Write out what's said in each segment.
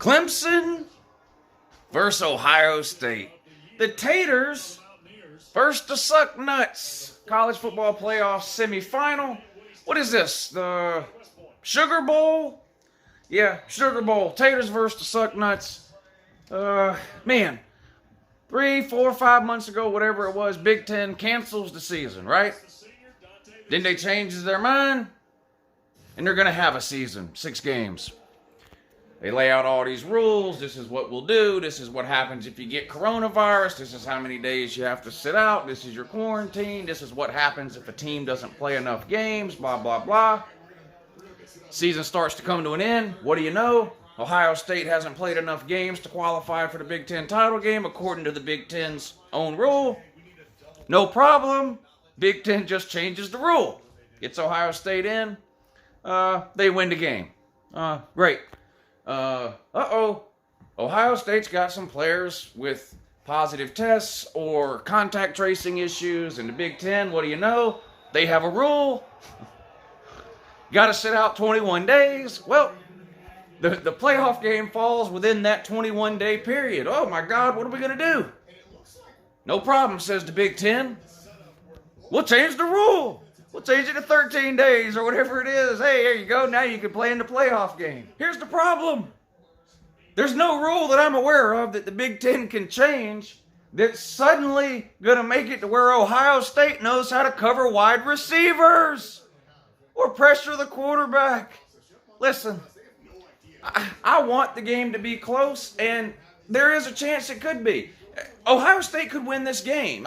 Clemson versus Ohio State. The Taters first to suck nuts. College football playoff semifinal. What is this? The Sugar Bowl? Yeah, Sugar Bowl. Taters versus the suck nuts. Man, 3, 4, 5 months ago, whatever it was, Big Ten cancels the season, right? Then they change their mind, and they're going to have a season, 6 games. They lay out all these rules. This is what we'll do. This is what happens if you get coronavirus. This is how many days you have to sit out. This is your quarantine. This is what happens if a team doesn't play enough games, blah, blah, blah. Season starts to come to an end. What do you know? Ohio State hasn't played enough games to qualify for the Big Ten title game according to the Big Ten's own rule. No problem. Big Ten just changes the rule. Gets Ohio State in. They win the game. Great. Ohio State's got some players with positive tests or contact tracing issues. In the Big Ten, what do you know? They have a rule. Got to sit out 21 days. Well, the playoff game falls within that 21-day period. Oh, my God, what are we going to do? No problem, says the Big Ten. We'll change the rule. We'll change it to 13 days or whatever it is. Hey, here you go. Now you can play in the playoff game. Here's the problem. There's no rule that I'm aware of that the Big Ten can change that's suddenly going to make it to where Ohio State knows how to cover wide receivers or pressure the quarterback. Listen, I want the game to be close, and there is a chance it could be. Ohio State could win this game.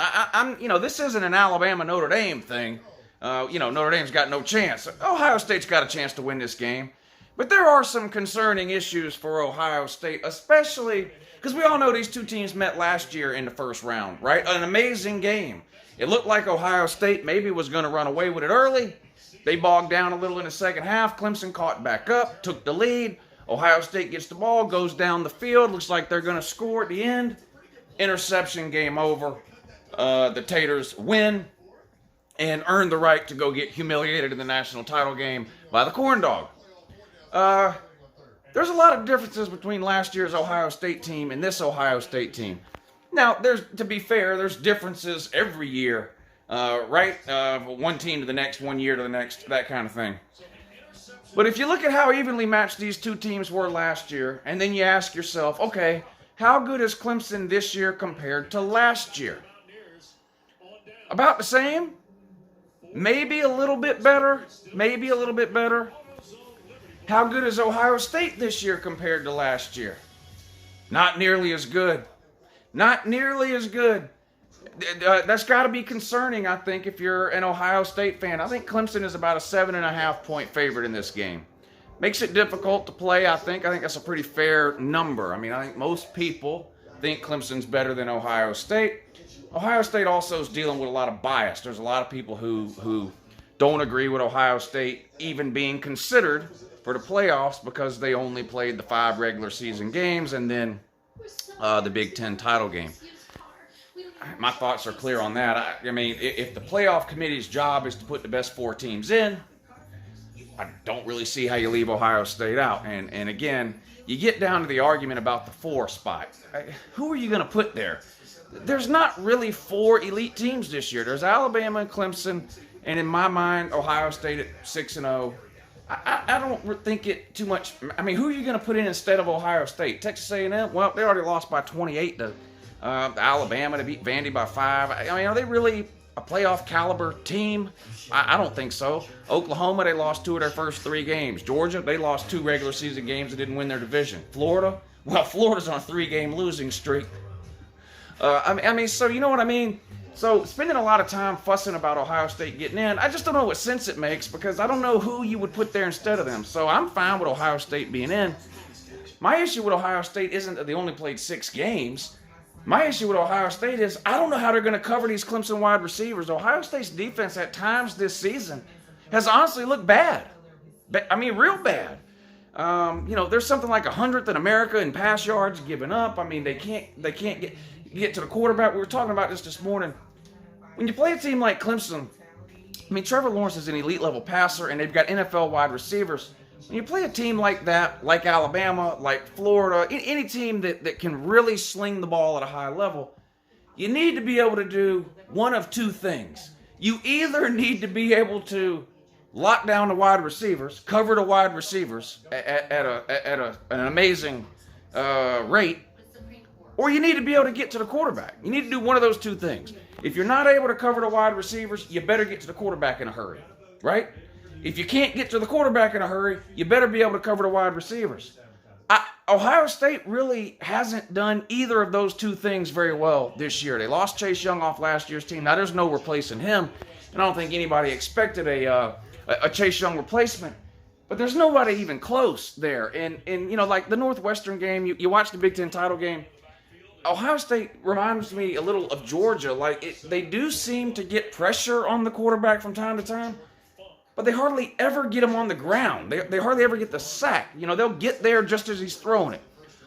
This isn't an Alabama-Notre Dame thing. Notre Dame's got no chance. Ohio State's got a chance to win this game. But there are some concerning issues for Ohio State, especially because we all know these two teams met last year in the first round, right? An amazing game. It looked like Ohio State maybe was going to run away with it early. They bogged down a little in the second half. Clemson caught back up, took the lead. Ohio State gets the ball, goes down the field. Looks like they're going to score at the end. Interception, game over. The Taters win and earn the right to go get humiliated in the national title game by the Corn Dog. There's a lot of differences between last year's Ohio State team and this Ohio State team. Now, to be fair, there's differences every year, right? One team to the next, 1 year to the next, that kind of thing. But if you look at how evenly matched these two teams were last year, and then you ask yourself, okay, how good is Clemson this year compared to last year? About the same? Maybe a little bit better. Maybe a little bit better. How good is Ohio State this year compared to last year? Not nearly as good. Not nearly as good. That's got to be concerning, I think, if you're an Ohio State fan. I think Clemson is about a 7.5-point favorite in this game. Makes it difficult to play, I think. I think that's a pretty fair number. I mean, I think most people think Clemson's better than Ohio State. Ohio State also is dealing with a lot of bias. There's a lot of people who don't agree with Ohio State even being considered for the playoffs because they only played the 5 regular season games and then the Big Ten title game. My thoughts are clear on that. I mean, if the playoff committee's job is to put the best 4 teams in, I don't really see how you leave Ohio State out. And again, you get down to the argument about the 4 spot. Who are you going to put there? There's not really 4 elite teams this year. There's Alabama and Clemson, and in my mind, Ohio State at 6-0. I don't think it too much. I mean, who are you going to put in instead of Ohio State? Texas A&M? Well, they already lost by 28 to Alabama. To beat Vandy by 5. I mean, are they really a playoff caliber team? I don't think so. Oklahoma, they lost 2 of their first 3 games. Georgia, they lost 2 regular season games and didn't win their division. Florida, well, Florida's on a 3-game losing streak. So you know what I mean? So spending a lot of time fussing about Ohio State getting in, I just don't know what sense it makes because I don't know who you would put there instead of them. So I'm fine with Ohio State being in. My issue with Ohio State isn't that they only played 6 games. My issue with Ohio State is I don't know how they're going to cover these Clemson wide receivers. Ohio State's defense at times this season has honestly looked bad. I mean, real bad. There's something like 100th in America in pass yards given up. I mean, they can't get to the quarterback. We were talking about this morning. When you play a team like Clemson, I mean, Trevor Lawrence is an elite level passer, and they've got NFL wide receivers. When you play a team like that, like Alabama, like Florida, any team that can really sling the ball at a high level, you need to be able to do one of two things. You either need to be able to lock down the wide receivers, cover the wide receivers at an amazing rate, or you need to be able to get to the quarterback. You need to do one of those two things. If you're not able to cover the wide receivers, you better get to the quarterback in a hurry, right? If you can't get to the quarterback in a hurry, you better be able to cover the wide receivers. Ohio State really hasn't done either of those two things very well this year. They lost Chase Young off last year's team. Now, there's no replacing him, and I don't think anybody expected a Chase Young replacement. But there's nobody even close there. And you know, like the Northwestern game, you watch the Big Ten title game, Ohio State reminds me a little of Georgia. Like, they do seem to get pressure on the quarterback from time to time, but they hardly ever get him on the ground. They hardly ever get the sack. You know, they'll get there just as he's throwing it.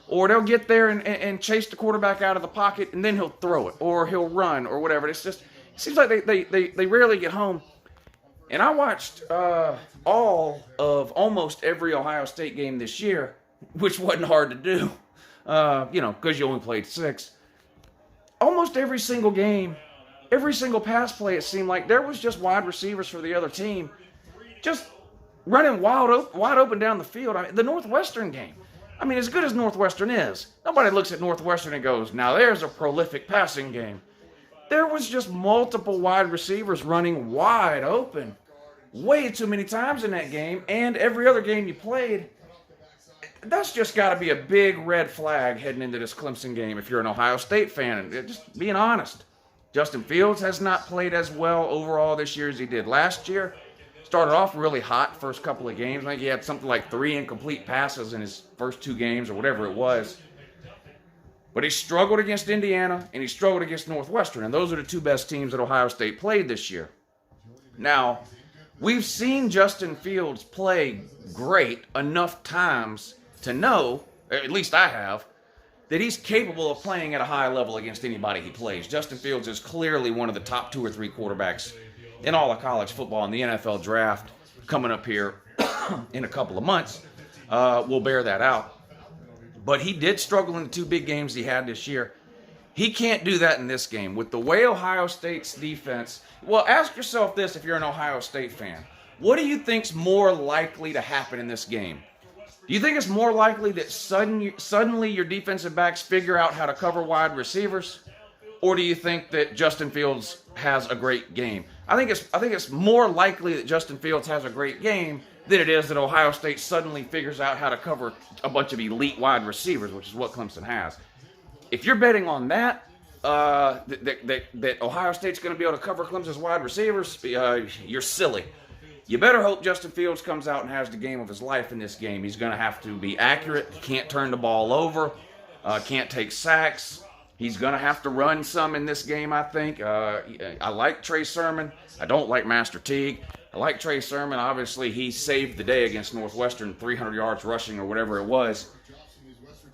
Or they'll get there and chase the quarterback out of the pocket, and then he'll throw it. Or he'll run, or whatever. It's just, it seems like they rarely get home. And I watched all of almost every Ohio State game this year, which wasn't hard to do, you know, because you only played 6. Almost every single game, every single pass play, it seemed like there was just wide receivers for the other team just running wide open down the field. I mean, the Northwestern game, I mean, as good as Northwestern is, nobody looks at Northwestern and goes, now there's a prolific passing game. There was just multiple wide receivers running wide open way too many times in that game, and every other game you played. That's just got to be a big red flag heading into this Clemson game if you're an Ohio State fan. And just being honest, Justin Fields has not played as well overall this year as he did last year. Started off really hot first couple of games. I think he had something like 3 incomplete passes in his first 2 games or whatever it was. But he struggled against Indiana, and he struggled against Northwestern, and those are the 2 best teams that Ohio State played this year. Now, we've seen Justin Fields play great enough times to know, at least I have, that he's capable of playing at a high level against anybody he plays. Justin Fields is clearly one of the top 2 or 3 quarterbacks in all of college football, and the NFL draft coming up here in a couple of months will bear that out. But he did struggle in the 2 big games he had this year. He can't do that in this game. With the way Ohio State's defense... Well, ask yourself this if you're an Ohio State fan. What do you think's more likely to happen in this game? Do you think it's more likely that suddenly your defensive backs figure out how to cover wide receivers? Or do you think that Justin Fields has a great game? I think it's more likely that Justin Fields has a great game than it is that Ohio State suddenly figures out how to cover a bunch of elite wide receivers, which is what Clemson has. If you're betting on that, that Ohio State's going to be able to cover Clemson's wide receivers, you're silly. You better hope Justin Fields comes out and has the game of his life in this game. He's going to have to be accurate, can't turn the ball over, can't take sacks. He's going to have to run some in this game, I think. I like Trey Sermon. I don't like Master Teague. I like Trey Sermon. Obviously, he saved the day against Northwestern, 300 yards rushing or whatever it was.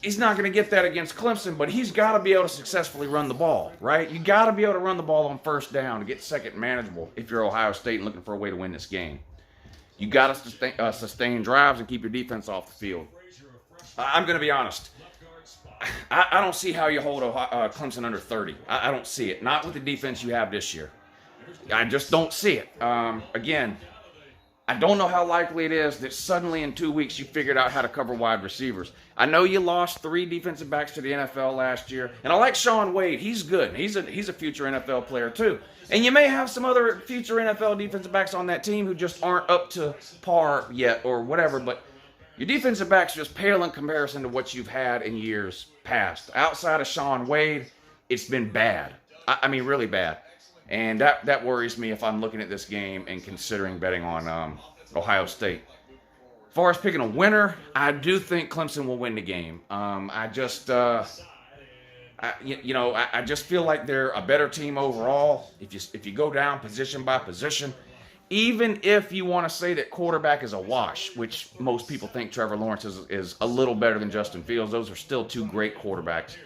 He's not going to get that against Clemson, but he's got to be able to successfully run the ball, right? You got to be able to run the ball on first down to get second manageable if you're Ohio State and looking for a way to win this game. You got to sustain drives and keep your defense off the field. I'm going to be honest. I don't see how you hold Clemson under 30. I don't see it. Not with the defense you have this year. I just don't see it. Again, I don't know how likely it is that suddenly in 2 weeks you figured out how to cover wide receivers. I know you lost 3 defensive backs to the NFL last year, and I like Shaun Wade. He's good. He's a future NFL player too. And you may have some other future NFL defensive backs on that team who just aren't up to par yet or whatever, but your defensive backs just pale in comparison to what you've had in years past. Outside of Shaun Wade, it's been bad. I mean, really bad. And that worries me if I'm looking at this game and considering betting on Ohio State. As far as picking a winner, I do think Clemson will win the game. I just feel like they're a better team overall. If you go down position by position, even if you want to say that quarterback is a wash, which most people think Trevor Lawrence is a little better than Justin Fields, those are still 2 great quarterbacks.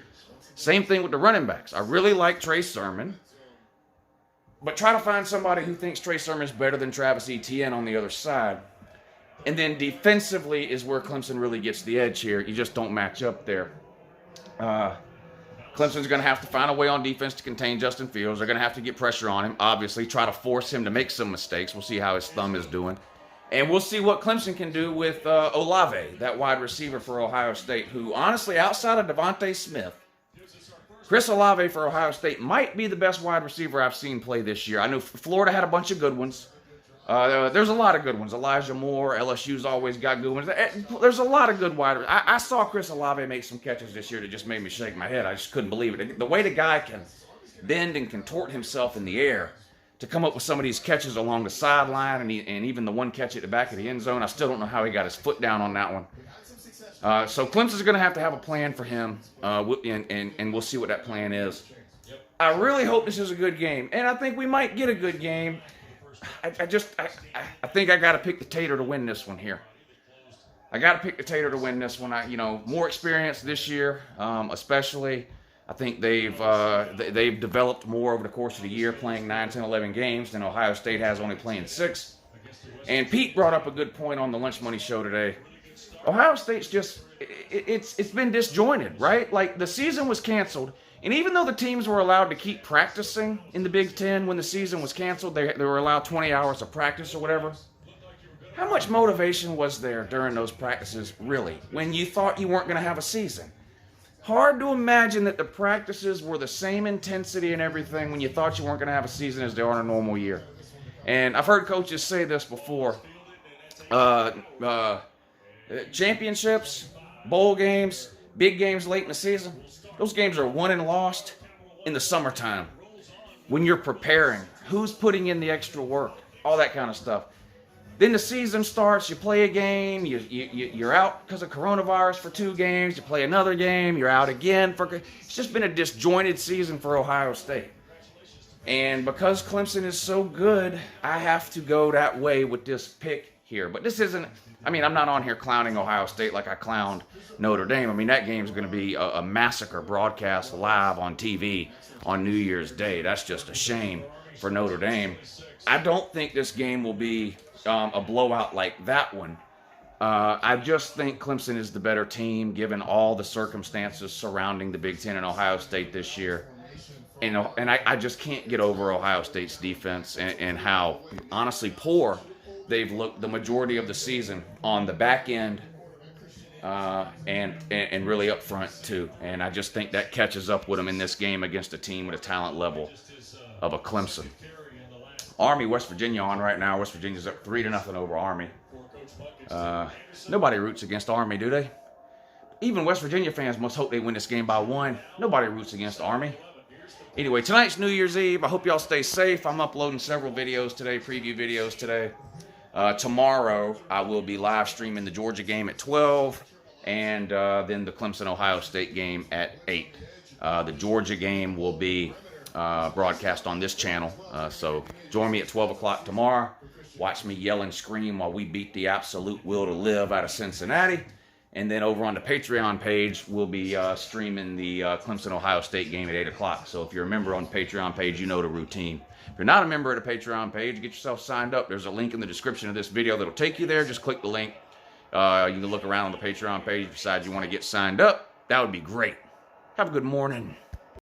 Same thing with the running backs. I really like Trey Sermon. But try to find somebody who thinks Trey Sermon is better than Travis Etienne on the other side. And then defensively is where Clemson really gets the edge here. You just don't match up there. Clemson's going to have to find a way on defense to contain Justin Fields. They're going to have to get pressure on him, obviously, try to force him to make some mistakes. We'll see how his thumb is doing. And we'll see what Clemson can do with Olave, that wide receiver for Ohio State, who, honestly, outside of Devontae Smith, Chris Olave for Ohio State might be the best wide receiver I've seen play this year. I know Florida had a bunch of good ones. There's a lot of good ones. Elijah Moore, LSU's always got good ones. There's a lot of good wide receivers. I saw Chris Olave make some catches this year that just made me shake my head. I just couldn't believe it. The way the guy can bend and contort himself in the air to come up with some of these catches along the sideline and even the one catch at the back of the end zone, I still don't know how he got his foot down on that one. So Clemson's going to have a plan for him, and we'll see what that plan is. I really hope this is a good game, and I think we might get a good game. I think I got to pick the Tater to win this one here. I got to pick the Tater to win this one. More experience this year, especially. I think they've developed more over the course of the year, playing 9, 10, 11 games than Ohio State has, only playing 6. And Pete brought up a good point on the Lunch Money Show today. Ohio State's just it's been disjointed, right? Like, the season was canceled. And even though the teams were allowed to keep practicing in the Big Ten when the season was canceled, they were allowed 20 hours of practice or whatever. How much motivation was there during those practices, really, when you thought you weren't going to have a season? Hard to imagine that the practices were the same intensity and everything when you thought you weren't going to have a season as they are in a normal year. And I've heard coaches say this before. Championships, bowl games, big games late in the season, those games are won and lost in the summertime. When you're preparing, who's putting in the extra work, all that kind of stuff. Then the season starts, you play a game, you're out because of coronavirus for 2 games, you play another game, you're out again. It's just been a disjointed season for Ohio State. And because Clemson is so good, I have to go that way with this pick here. But this isn't, I'm not on here clowning Ohio State like I clowned Notre Dame. That game's going to be a massacre broadcast live on TV on New Year's Day. That's just a shame for Notre Dame. I don't think this game will be a blowout like that one. I just think Clemson is the better team given all the circumstances surrounding the Big Ten and Ohio State this year. And I just can't get over Ohio State's defense and how, honestly, poor they've looked the majority of the season on the back end and really up front, too. And I just think that catches up with them in this game against a team with a talent level of a Clemson. Army, West Virginia on right now. West Virginia's up 3-0 over Army. Nobody roots against Army, do they? Even West Virginia fans must hope they win this game by 1. Nobody roots against Army. Anyway, tonight's New Year's Eve. I hope y'all stay safe. I'm uploading several videos today, preview videos today. Tomorrow, I will be live streaming the Georgia game at 12, and then the Clemson-Ohio State game at 8. The Georgia game will be broadcast on this channel, so join me at 12 o'clock tomorrow. Watch me yell and scream while we beat the absolute will to live out of Cincinnati. And then over on the Patreon page, we'll be streaming the Clemson-Ohio State game at 8 o'clock. So if you're a member on the Patreon page, you know the routine. If you're not a member of the Patreon page, get yourself signed up. There's a link in the description of this video that'll take you there. Just click the link. You can look around on the Patreon page. Decide you want to get signed up. That would be great. Have a good morning.